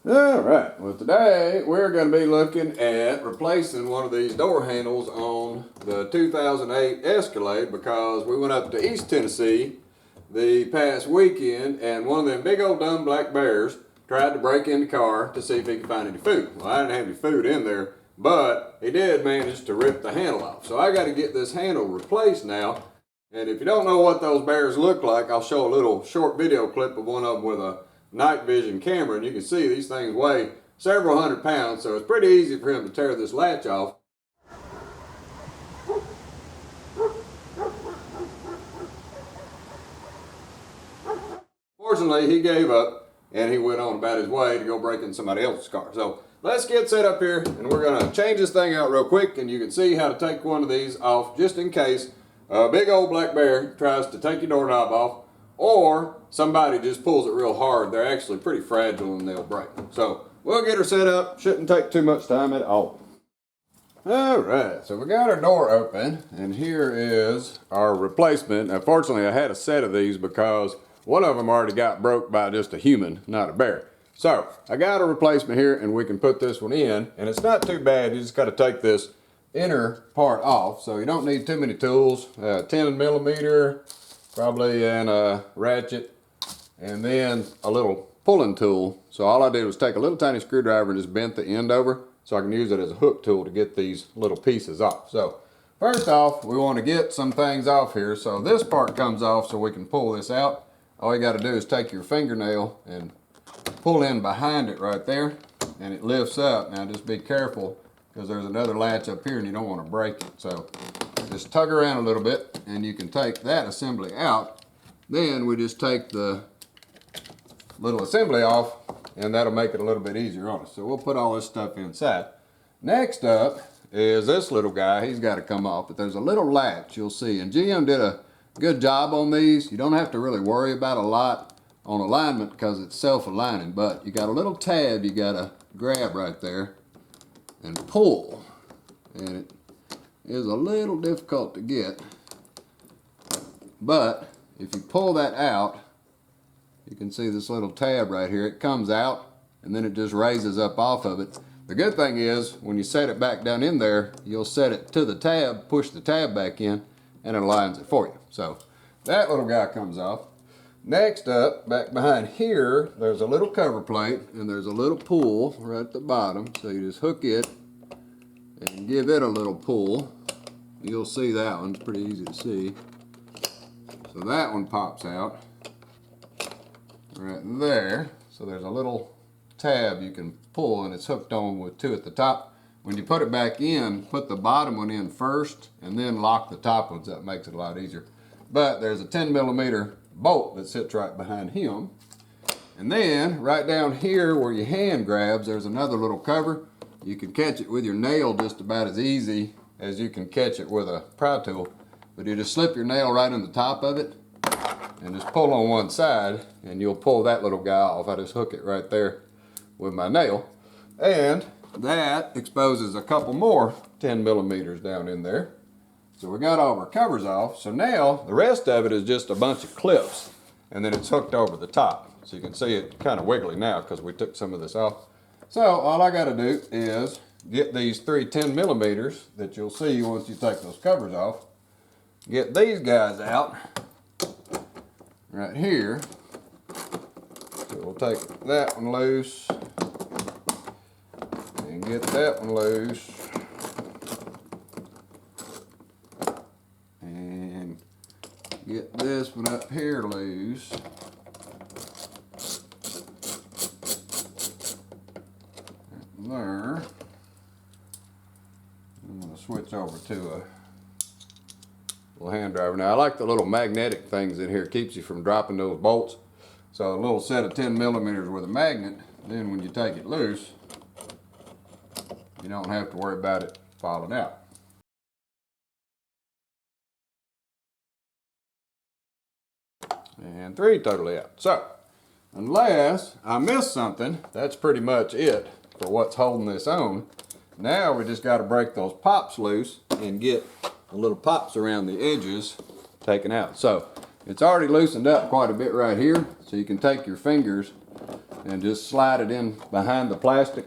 Alright, well today we're going to be looking at replacing one of these door handles on the 2008 Escalade because we went up to East Tennessee the past weekend and one of them big old dumb black bears tried to break in the car to see if he could find any food. Well, I didn't have any food in there, but he did manage to rip the handle off. So I got to get this handle replaced now. And if you don't know what those bears look like, I'll show a little short video clip of one of them with a night vision camera, and you can see these things weigh several hundred pounds, so it's pretty easy for him to tear this latch off. Fortunately, he gave up and he went on about his way to go break in somebody else's car. So let's get set up here and we're going to change this thing out real quick, and you can see how to take one of these off just in case a big old black bear tries to take your doorknob off, or somebody just pulls it real hard. They're actually pretty fragile and they'll break. So we'll get her set up. Shouldn't take too much time at all. Alright, so we got our door open and here is our replacement. Now fortunately I had a set of these because one of them already got broke by just a human, not a bear. So I got a replacement here and we can put this one in, and it's not too bad. You just got to take this inner part off, so you don't need too many tools. 10 millimeter probably, and a ratchet, and then a little pulling tool. So all I did was take a little tiny screwdriver and just bent the end over so I can use it as a hook tool to get these little pieces off. So first off, we want to get some things off here. So this part comes off so we can pull this out. All you got to do is take your fingernail and pull in behind it right there, and it lifts up. Now just be careful because there's another latch up here and you don't want to break it. So just tug around a little bit and you can take that assembly out. Then we just take the little assembly off and that'll make it a little bit easier on us. So we'll put all this stuff inside. Next up is this little guy. He's got to come off, but there's a little latch you'll see, and GM did a good job on these. You don't have to really worry about a lot on alignment because it's self-aligning, but you got a little tab you got to grab right there and pull, and it is a little difficult to get, but if you pull that out, you can see this little tab right here. It comes out and then it just raises up off of it. The good thing is when you set it back down in there, you'll set it to the tab, push the tab back in, and it aligns it for you. So that little guy comes off. Next up, back behind here, there's a little cover plate and there's a little pull right at the bottom. So you just hook it and give it a little pull. You'll see that one's pretty easy to see. So that one pops out right there. So there's a little tab you can pull and it's hooked on with two at the top. When you put it back in, put the bottom one in first and then lock the top ones up. Makes it a lot easier. But there's a 10 millimeter bolt that sits right behind him. And then right down here where your hand grabs, there's another little cover. You can catch it with your nail just about as easy as you can catch it with a pry tool. But you just slip your nail right in the top of it and just pull on one side and you'll pull that little guy off. I just hook it right there with my nail. And that exposes a couple more 10 millimeters down in there. So we got all of our covers off. So now the rest of it is just a bunch of clips and then it's hooked over the top. So you can see it kind of wiggly now because we took some of this off. So all I got to do is get these 3 10 millimeters that you'll see once you take those covers off. Get these guys out right here. So we'll take that one loose and get that one loose. And get this one up here loose. There. I'm going to switch over to a little hand driver. Now I like the little magnetic things in here. It keeps you from dropping those bolts. So a little set of 10 millimeters with a magnet, then when you take it loose, you don't have to worry about it falling out. And 3 totally out. So unless I missed something, that's pretty much it for what's holding this on. Now we just got to break those pops loose and get the little pops around the edges taken out. So it's already loosened up quite a bit right here, so you can take your fingers and just slide it in behind the plastic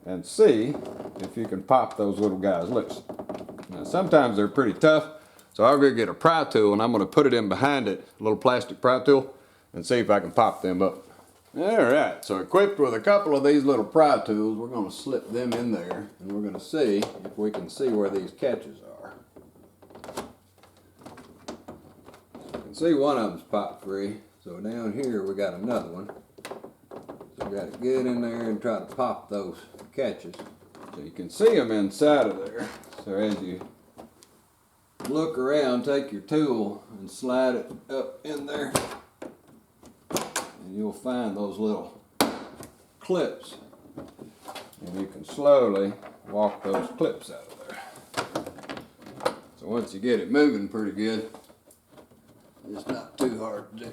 and see if you can pop those little guys loose. Now, sometimes they're pretty tough, so I'll go get a pry tool and I'm going to put it in behind it, a little plastic pry tool, and see if I can pop them up. Alright, so equipped with a couple of these little pry tools, we're going to slip them in there and we're going to see if we can see where these catches are. You can see one of them's popped free, so down here we got another one. So we got to get in there and try to pop those catches. So you can see them inside of there. So as you look around, take your tool and slide it up in there, and you'll find those little clips, and you can slowly walk those clips out of there. So once you get it moving pretty good, it's not too hard to do.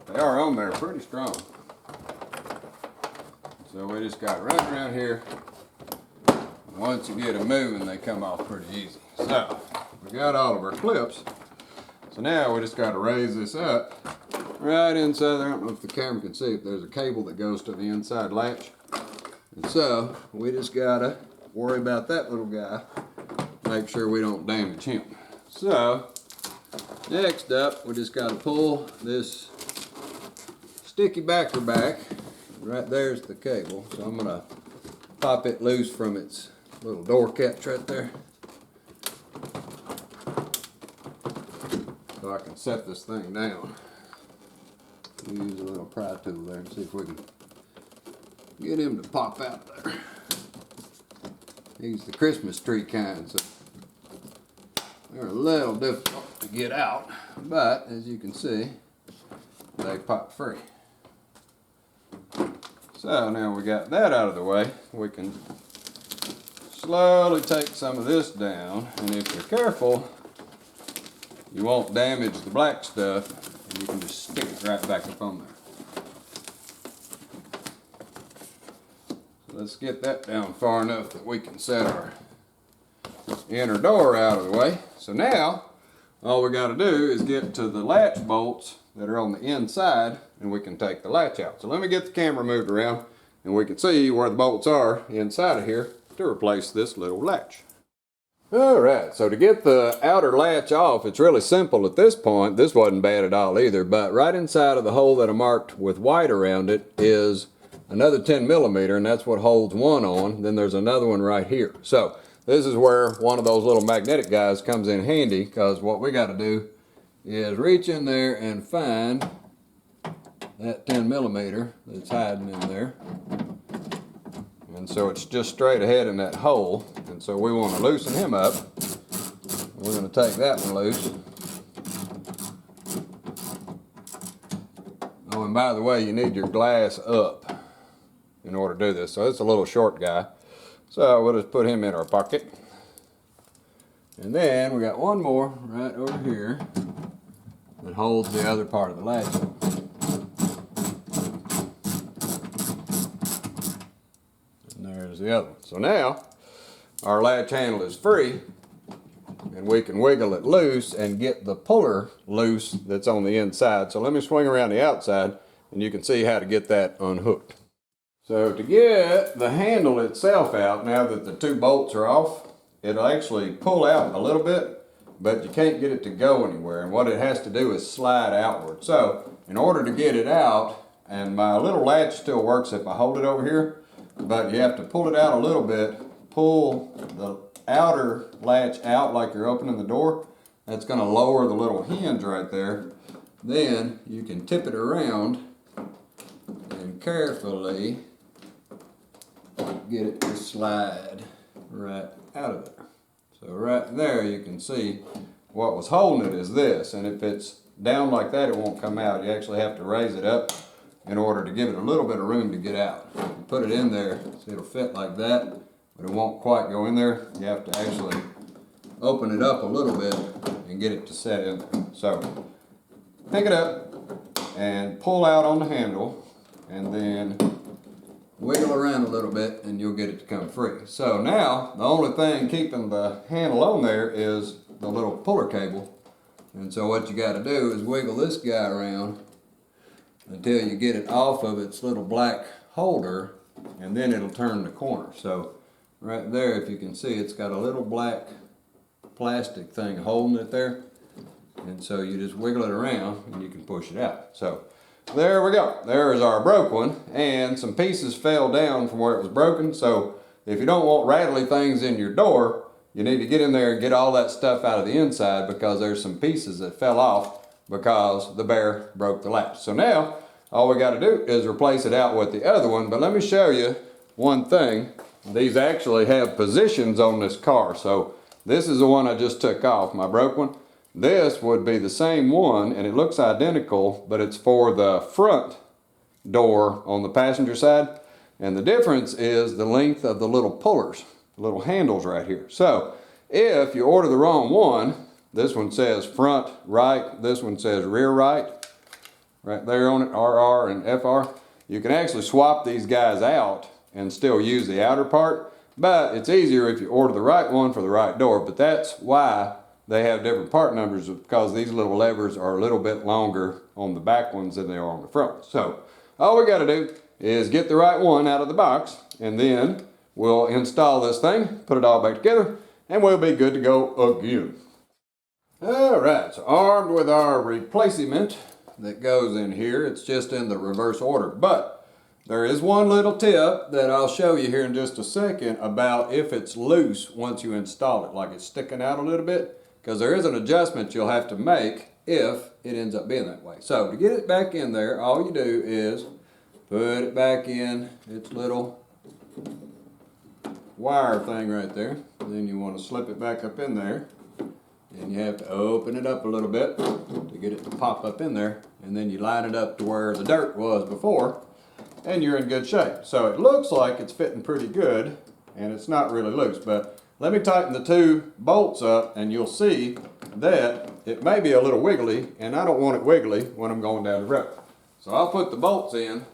They are on there pretty strong. So we just got to run around here. Once you get them moving, they come off pretty easy. So we got all of our clips. So now we just got to raise this up right inside there. I don't know if the camera can see it. There's a cable that goes to the inside latch. And so we just got to worry about that little guy. Make sure we don't damage him. So next up, we just got to pull this sticky backer back. Right there's the cable. So I'm going to pop it loose from its little door catch right there, so I can set this thing down. Use a little pry tool there and see if we can get him to pop out there. He's the Christmas tree kind, so they're a little difficult to get out, but as you can see, they pop free. So now we got that out of the way, we can slowly take some of this down, and if you're careful, you won't damage the black stuff, and you can just stick it right back up on there. So let's get that down far enough that we can set our inner door out of the way. So now, all we got to do is get to the latch bolts that are on the inside, and we can take the latch out. So let me get the camera moved around, and we can see where the bolts are inside of here to replace this little latch. Alright, so to get the outer latch off, it's really simple at this point. This wasn't bad at all either, but right inside of the hole that I marked with white around it is another 10mm, and that's what holds one on. Then there's another one right here. So this is where one of those little magnetic guys comes in handy, because what we got to do is reach in there and find that 10mm that's hiding in there. And so it's just straight ahead in that hole. And so we want to loosen him up. We're going to take that one loose. Oh, and by the way, you need your glass up in order to do this. So it's a little short guy. So we'll just put him in our pocket. And then we got one more right over here that holds the other part of the latch. There's the other one. So now our latch handle is free, and we can wiggle it loose and get the puller loose that's on the inside. So let me swing around the outside and you can see how to get that unhooked. So to get the handle itself out, now that the two bolts are off, it'll actually pull out a little bit, but you can't get it to go anywhere. And what it has to do is slide outward. So in order to get it out, and my little latch still works if I hold it over here, but you have to pull it out a little bit, pull the outer latch out like you're opening the door. That's going to lower the little hinge right there. Then you can tip it around and carefully get it to slide right out of there. So right there you can see what was holding it is this, and if it's down like that it won't come out. You actually have to raise it up in order to give it a little bit of room to get out. You put it in there, so it'll fit like that, but it won't quite go in there. You have to actually open it up a little bit and get it to set in there. So pick it up and pull out on the handle, and then wiggle around a little bit and you'll get it to come free. So now the only thing keeping the handle on there is the little puller cable. And so what you got to do is wiggle this guy around until you get it off of its little black holder, and then it'll turn the corner. So right there, if you can see, it's got a little black plastic thing holding it there. And so you just wiggle it around and you can push it out. So there we go. There's our broke one, and some pieces fell down from where it was broken. So if you don't want rattly things in your door, you need to get in there and get all that stuff out of the inside, because there's some pieces that fell off because the bear broke the latch. So now all we got to do is replace it out with the other one. But let me show you one thing. These actually have positions on this car. So this is the one I just took off, my broke one. This would be the same one, and it looks identical, but it's for the front door on the passenger side. And the difference is the length of the little pullers, the little handles right here. So if you order the wrong one, this one says front right, this one says rear right, right there on it, RR and FR. You can actually swap these guys out and still use the outer part, but it's easier if you order the right one for the right door. But that's why they have different part numbers, because these little levers are a little bit longer on the back ones than they are on the front. So all we got to do is get the right one out of the box, and then we'll install this thing, put it all back together, and we'll be good to go again. All right, so armed with our replacement that goes in here. It's just in the reverse order, but there is one little tip that I'll show you here in just a second about if it's loose once you install it, like it's sticking out a little bit, because there is an adjustment you'll have to make if it ends up being that way. So to get it back in there, all you do is put it back in its little wire thing right there. Then you want to slip it back up in there. And you have to open it up a little bit to get it to pop up in there. And then you line it up to where the dirt was before, and you're in good shape. So it looks like it's fitting pretty good, and it's not really loose. But let me tighten the two bolts up, and you'll see that it may be a little wiggly, and I don't want it wiggly when I'm going down the road. So I'll put the bolts in,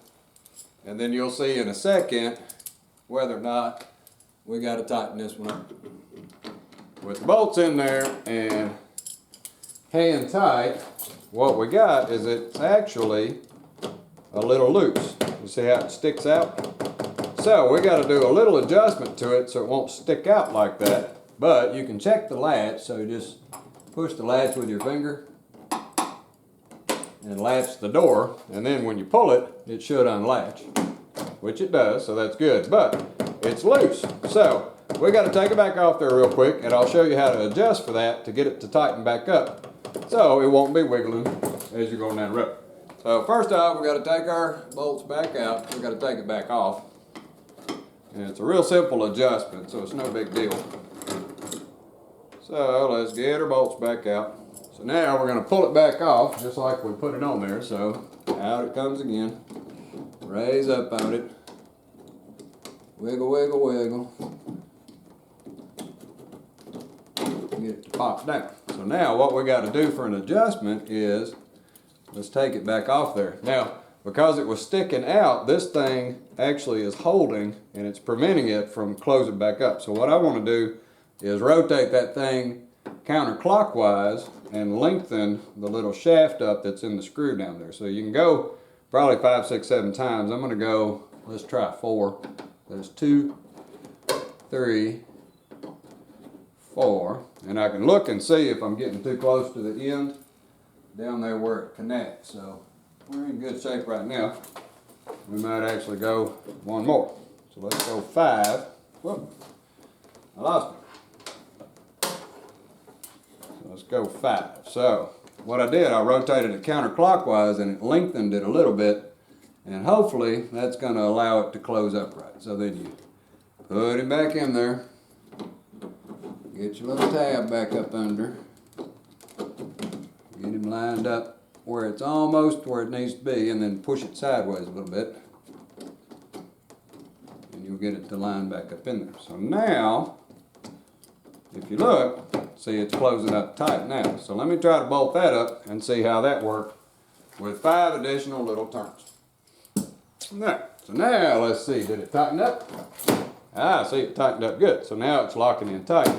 and then you'll see in a second whether or not we got to tighten this one up. With the bolts in there and hand tight, what we got is it's actually a little loose. You see how it sticks out? So we got to do a little adjustment to it so it won't stick out like that. But you can check the latch, so you just push the latch with your finger and latch the door, and then when you pull it, it should unlatch, which it does, so that's good. But it's loose, so we got to take it back off there real quick, and I'll show you how to adjust for that to get it to tighten back up so it won't be wiggling as you're going down the road. So first off, we got to take our bolts back out. We got to take it back off, and it's a real simple adjustment, so it's no big deal. So let's get our bolts back out. So now we're going to pull it back off just like we put it on there. So out it comes again. Raise up on it. Wiggle, wiggle, wiggle. Get it to pop down. So now what we got to do for an adjustment is let's take it back off there. Now, because it was sticking out, this thing actually is holding, and it's preventing it from closing back up. So what I want to do is rotate that thing counterclockwise and lengthen the little shaft up that's in the screw down there. So you can go probably 5, 6, 7 times. I'm going to go, let's try 4. There's 2, 3, 4, and I can look and see if I'm getting too close to the end down there where it connects. So we're in good shape right now. We might actually go one more. So let's go 5. Whoop, I lost it. So let's go 5. So what I did, I rotated it counterclockwise and it lengthened it a little bit, and hopefully that's going to allow it to close upright. So then you put it back in there. Get your little tab back up under. Get him lined up where it's almost where it needs to be, and then push it sideways a little bit. And you'll get it to line back up in there. So now, if you look, see it's closing up tight now. So let me try to bolt that up and see how that worked with 5 additional little turns. There. So now let's see, did it tighten up? Ah, see, it tightened up good. So now it's locking in tight.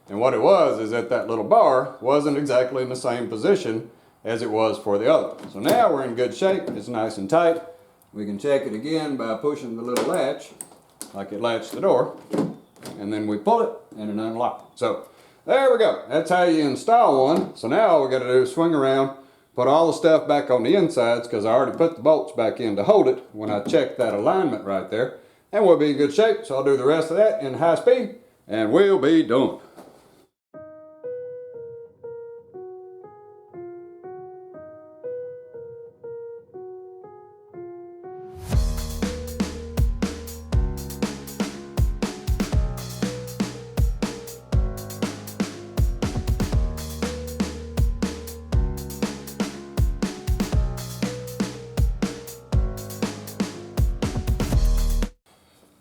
And what it was is that little bar wasn't exactly in the same position as it was for the other one. So now we're in good shape. It's nice and tight. We can check it again by pushing the little latch, like it latched the door, and then we pull it and it unlocks. So there we go. That's how you install one. So now all we got to do is swing around, put all the stuff back on the insides, because I already put the bolts back in to hold it when I checked that alignment right there, and we'll be in good shape. So I'll do the rest of that in high speed and we'll be done.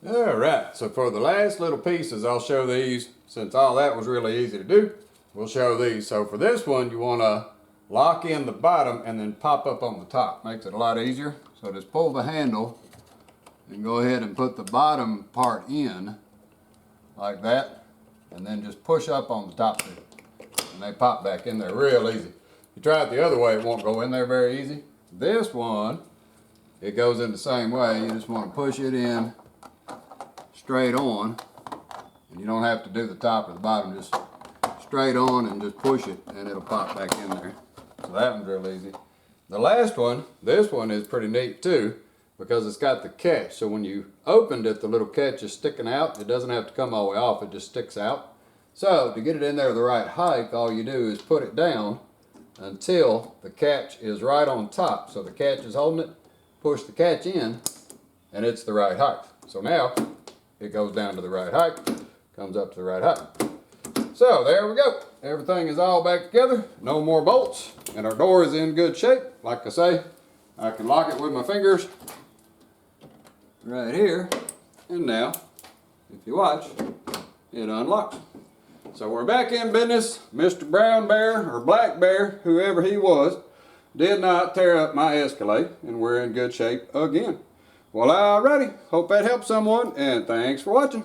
Alright, so for the last little pieces, I'll show these. Since all that was really easy to do, we'll show these. So for this one, you want to lock in the bottom and then pop up on the top. Makes it a lot easier. So just pull the handle and go ahead and put the bottom part in like that, and then just push up on the top there. And they pop back in there real easy. If you try it the other way, it won't go in there very easy. This one, it goes in the same way. You just want to push it in straight on, and you don't have to do the top or the bottom, just straight on and just push it and it'll pop back in there. So that one's real easy. The last one, this one is pretty neat too, because it's got the catch. So when you opened it, the little catch is sticking out. It doesn't have to come all the way off, it just sticks out. So to get it in there the right height, all you do is put it down until the catch is right on top. So the catch is holding it, push the catch in, and it's the right height. So now it goes down to the right height, comes up to the right height. So there we go. Everything is all back together. No more bolts. And our door is in good shape. Like I say, I can lock it with my fingers right here. And now, if you watch, it unlocks. So we're back in business. Mr. Brown Bear or Black Bear, whoever he was, did not tear up my Escalade. And we're in good shape again. Well, alrighty. Hope that helps someone, and thanks for watching.